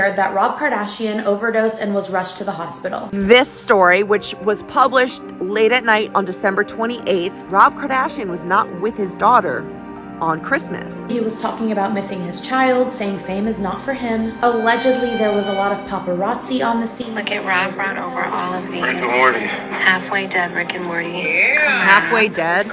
that Rob Kardashian overdosed and was rushed to the hospital. This story, which was published late at night on December 28th, Rob Kardashian was not with his daughter on Christmas. He was talking about missing his child, saying fame is not for him. Allegedly, there was a lot of paparazzi on the scene. Look at Rob run over all of these. Rick and Morty. Halfway dead Rick and Morty. Halfway dead?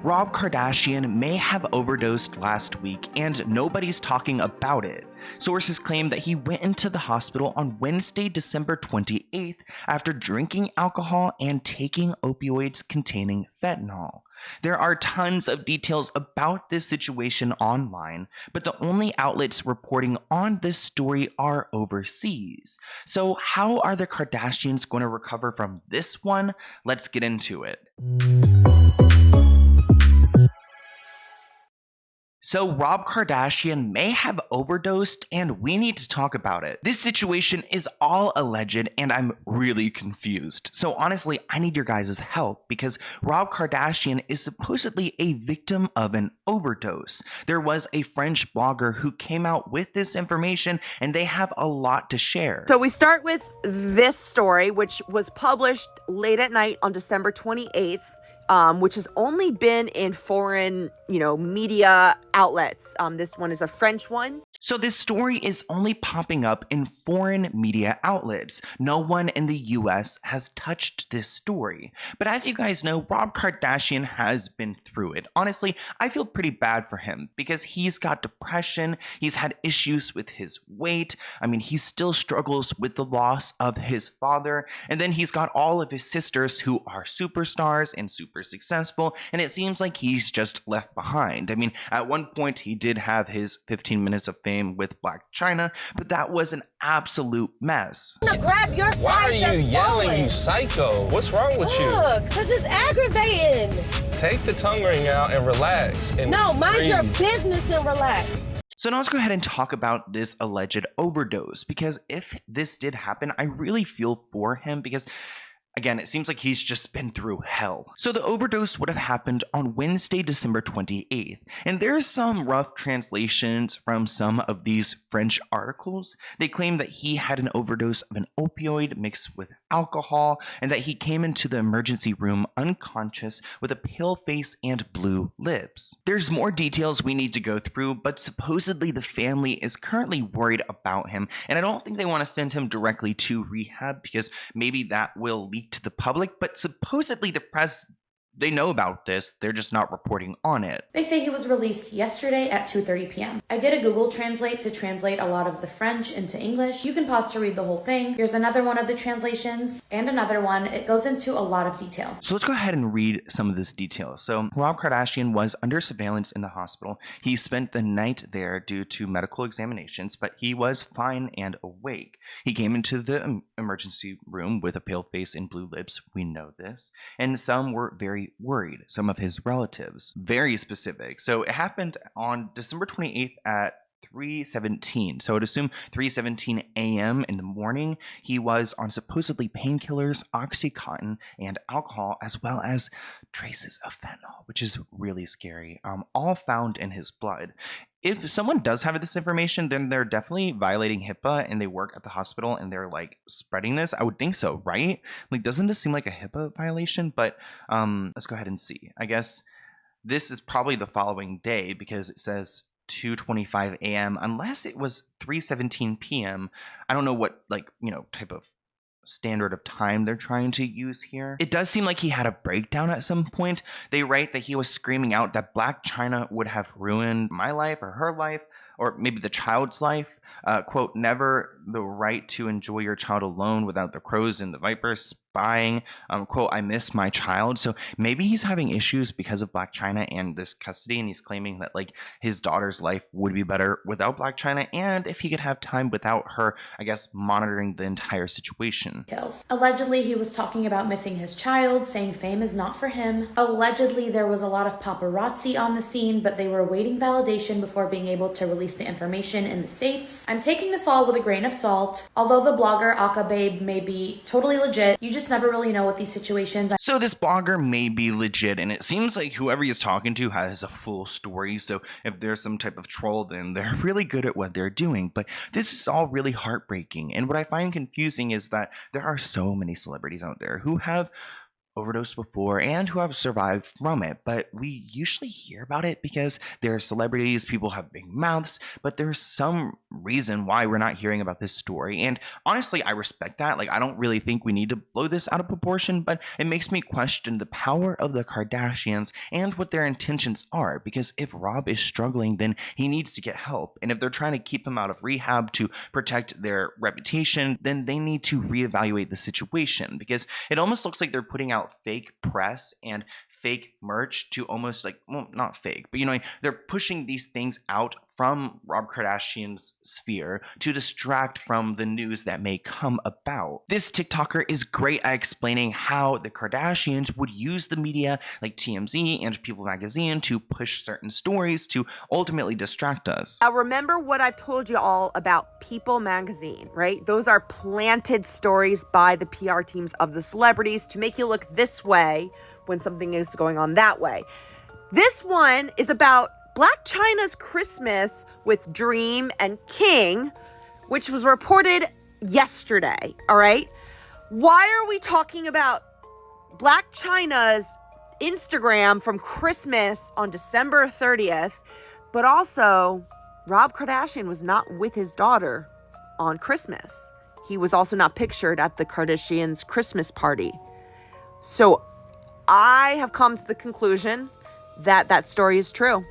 Rob Kardashian may have overdosed last week and nobody's talking about it. Sources claim that he went into the hospital on Wednesday, December 28th after drinking alcohol and taking opioids containing fentanyl. There are tons of details about this situation online, but the only outlets reporting on this story are overseas. So how are the Kardashians going to recover from this one? Let's get into it. So Rob Kardashian may have overdosed and we need to talk about it. This situation is all alleged and I'm really confused. So honestly, I need your guys' help because Rob Kardashian is supposedly a victim of an overdose. There was a French blogger who came out with this information and they have a lot to share. So we start with this story, which was published late at night on December 28th. Which has only been in foreign, media outlets. This one is a French one. So this story is only popping up in foreign media outlets. No one in the US has touched this story. But as you guys know, Rob Kardashian has been through it. Honestly, I feel pretty bad for him because he's got depression. He's had issues with his weight. I mean, he still struggles with the loss of his father. And then he's got all of his sisters who are superstars and super successful. And it seems like he's just left behind. I mean, at one point he did have his 15 minutes of fame with Black China, but that was an absolute mess. Grab your Why are you yelling, you psycho? What's wrong with you? Look, because it's aggravating. Take the tongue ring out and relax. No, mind your business and relax. So now let's go ahead and talk about this alleged overdose, because if this did happen, I really feel for him because again, it seems like he's just been through hell. So the overdose would have happened on Wednesday, December 28th. And there's some rough translations from some of these French articles. They claim that he had an overdose of an opioid mixed with alcohol and that he came into the emergency room unconscious with a pale face and blue lips. There's more details we need to go through, but supposedly the family is currently worried about him. And I don't think they want to send him directly to rehab because maybe that will lead to the public, but supposedly the press, they know about this, they're just not reporting on it. They say he was released yesterday at 2:30 p.m. I did a Google Translate to translate a lot of the French into English. You can pause to read the whole thing. Here's another one of the translations and another one. It goes into a lot of detail. So let's go ahead and read some of this detail. So Rob Kardashian was under surveillance in the hospital. He spent the night there due to medical examinations, but he was fine and awake. He came into the emergency room with a pale face and blue lips. We know this. And some were very worried, some of his relatives. Very specific. So it happened on December 28th at 3:17. So I'd assume 3:17 a.m. in the morning. He was on supposedly painkillers, Oxycontin, and alcohol, as well as traces of fentanyl, which is really scary, all found in his blood. If someone does have this information, then they're definitely violating HIPAA and they work at the hospital and they're like spreading this. I would think so, right? Like, doesn't this seem like a HIPAA violation? But let's go ahead and see. I guess this is probably the following day because it says 2:25 a.m. unless it was 3:17 p.m. I don't know what type of standard of time they're trying to use here. It does seem like he had a breakdown at some point. They write that he was screaming out that Black China would have ruined my life or her life or maybe the child's life. Quote, never the right to enjoy your child alone without the crows and the vipers spying. Quote, I miss my child. So maybe he's having issues because of Black China and this custody, and he's claiming that like his daughter's life would be better without Black China, and if he could have time without her, I guess, monitoring the entire situation. Allegedly, he was talking about missing his child, saying fame is not for him. Allegedly, there was a lot of paparazzi on the scene, but they were awaiting validation before being able to release the information in the States. I'm taking this all with a grain of salt. Although the blogger Aka Babe may be totally legit, you just just never really know with these situations. So this blogger may be legit, and it seems like whoever he's talking to has a full story. So if there's some type of troll, then they're really good at what they're doing. But this is all really heartbreaking. And what I find confusing is that there are so many celebrities out there who have overdosed before and who have survived from it, but we usually hear about it because they're celebrities, people have big mouths, but there's some reason why we're not hearing about this story. And honestly, I respect that. Like, I don't really think we need to blow this out of proportion, but it makes me question the power of the Kardashians and what their intentions are, because if Rob is struggling, then he needs to get help. And if they're trying to keep him out of rehab to protect their reputation, then they need to reevaluate the situation, because it almost looks like they're putting out fake press and fake merch to almost like, well, not fake, but they're pushing these things out from Rob Kardashian's sphere to distract from the news that may come about. This TikToker is great at explaining how the Kardashians would use the media like TMZ and People magazine to push certain stories to ultimately distract us. Now remember what I've told you all about People magazine, right? Those are planted stories by the PR teams of the celebrities to make you look this way when something is going on that way. This one is about Blac Chyna's Christmas with Dream and King, which was reported yesterday, all right? Why are we talking about Blac Chyna's Instagram from Christmas on December 30th, but also Rob Kardashian was not with his daughter on Christmas. He was also not pictured at the Kardashians' Christmas party. So I have come to the conclusion that that story is true.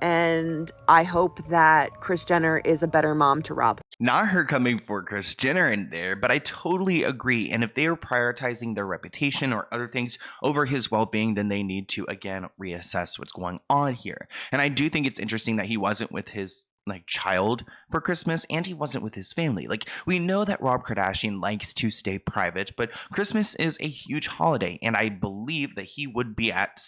And I hope that Kris Jenner is a better mom to Rob. Not her coming for Kris Jenner in there, but I totally agree. And if they are prioritizing their reputation or other things over his well-being, then they need to, again, reassess what's going on here. And I do think it's interesting that he wasn't with his child for Christmas, and he wasn't with his family. Like, we know that Rob Kardashian likes to stay private, but Christmas is a huge holiday, and I believe that he would be at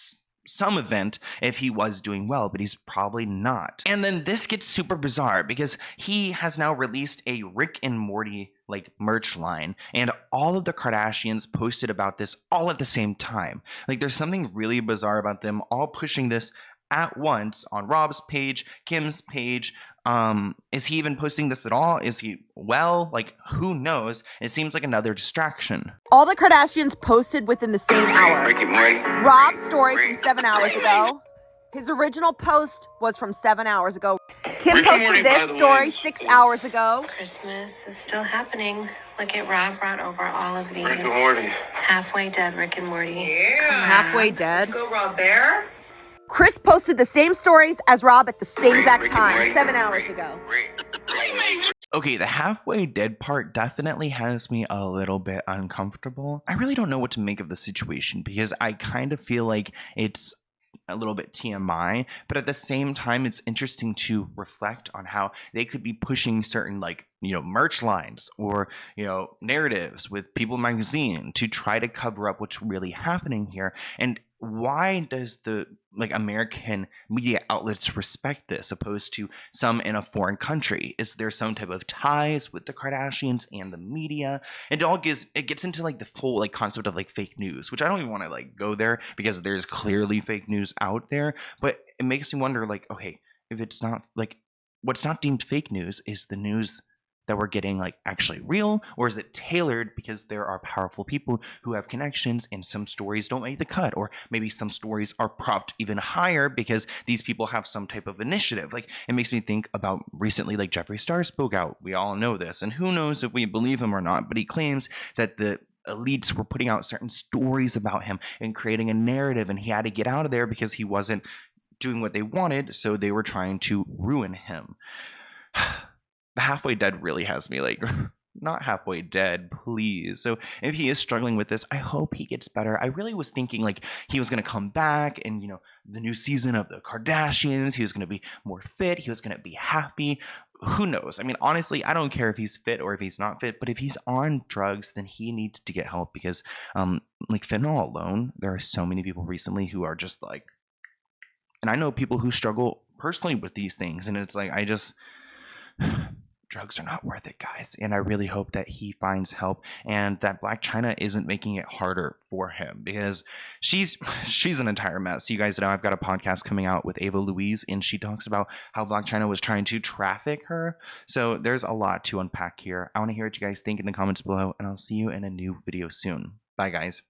some event if he was doing well, but he's probably not. And then this gets super bizarre because he has now released a Rick and Morty merch line, and all of the Kardashians posted about this all at the same time. There's something really bizarre about them all pushing this at once on Rob's page, Kim's page. Is he even posting this at all? Is he well? Who knows? It seems like another distraction. All the Kardashians posted within the same hour. Rick and Morty. Rob's story from 7 hours ago. His original post was from 7 hours ago. Kim posted this story 6 hours ago. Christmas is still happening. Look at Rob brought over all of these. Rick and Morty. Halfway dead Rick and Morty. Halfway dead. Let's go, Rob Bear. Kris posted the same stories as Rob at the same exact time, 7 hours ago. Okay, the halfway dead part definitely has me a little bit uncomfortable. I really don't know what to make of the situation because I kind of feel like it's a little bit TMI, but at the same time, it's interesting to reflect on how they could be pushing certain merch lines or, narratives with People magazine to try to cover up what's really happening here. And why does the American media outlets respect this opposed to some in a foreign country? Is there some type of ties with the Kardashians and the media? It gets into the whole concept of fake news, which I don't even want to go there because there's clearly fake news out there, but it makes me wonder okay, if it's not what's not deemed fake news is the news that we're getting actually real, or is it tailored because there are powerful people who have connections and some stories don't make the cut, or maybe some stories are propped even higher because these people have some type of initiative? It makes me think about recently Jeffree Star spoke out. We all know this, and who knows if we believe him or not, but he claims that the elites were putting out certain stories about him and creating a narrative, and he had to get out of there because he wasn't doing what they wanted, so they were trying to ruin him. The halfway dead really has me not halfway dead, please. So if he is struggling with this, I hope he gets better. I really was thinking he was going to come back and, the new season of the Kardashians, he was going to be more fit. He was going to be happy. Who knows? I mean, honestly, I don't care if he's fit or if he's not fit, but if he's on drugs, then he needs to get help because fentanyl alone, there are so many people recently who are just and I know people who struggle personally with these things. And it's drugs are not worth it, guys. And I really hope that he finds help and that Blac Chyna isn't making it harder for him, because she's an entire mess. You guys know I've got a podcast coming out with Ava Louise, and she talks about how Blac Chyna was trying to traffic her. So there's a lot to unpack here. I want to hear what you guys think in the comments below, and I'll see you in a new video soon. Bye, guys.